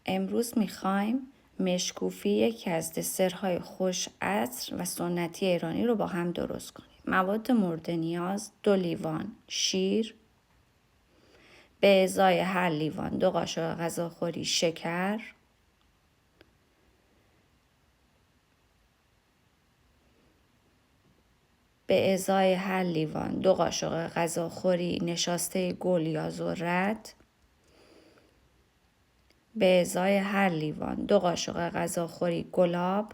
امروز میخوایم مشکوفی، یکی از دسرهای خوش عطر و سنتی ایرانی رو با هم درست کنیم. مواد مورد نیاز: 2 لیوان شیر، به ازای هر لیوان 2 قاشق غذاخوری شکر، به ازای هر لیوان 2 قاشق غذاخوری نشاسته گل یا ذرت، به ازای هر لیوان 2 قاشق غذاخوری گلاب،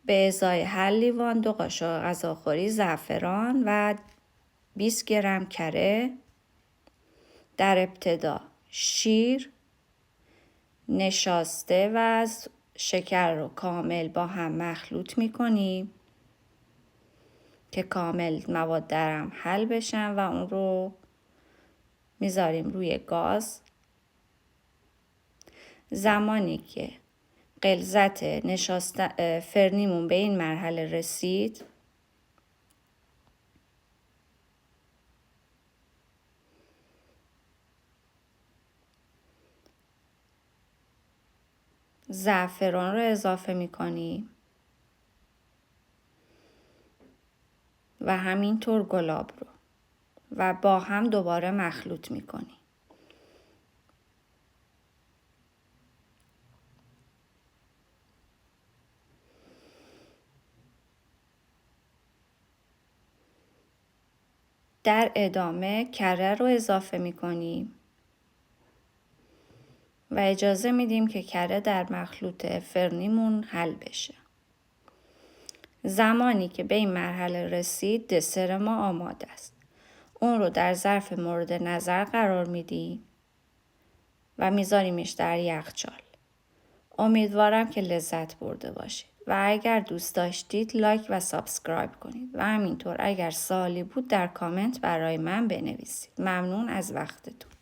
به ازای هر لیوان 2 قاشق غذاخوری زعفران و 20 گرم کره. در ابتدا شیر نشاسته و شکر رو کامل با هم مخلوط میکنیم که کامل مواد در هم حل بشن و اون رو میذاریم روی گاز. زمانی که غلظت فرنیمون به این مرحله رسید، زعفران رو اضافه میکنیم و همینطور گلاب رو و با هم دوباره مخلوط میکنیم. در ادامه کره رو اضافه میکنیم و اجازه میدیم که کره در مخلوط فرنیمون حل بشه. زمانی که به این مرحله رسید دسر ما آماده است. اون رو در ظرف مورد نظر قرار میدیم و میذاریمش در یخچال. امیدوارم که لذت برده باشید و اگر دوست داشتید لایک و سابسکرایب کنید و همینطور اگر سوالی بود در کامنت برای من بنویسید. ممنون از وقتتون.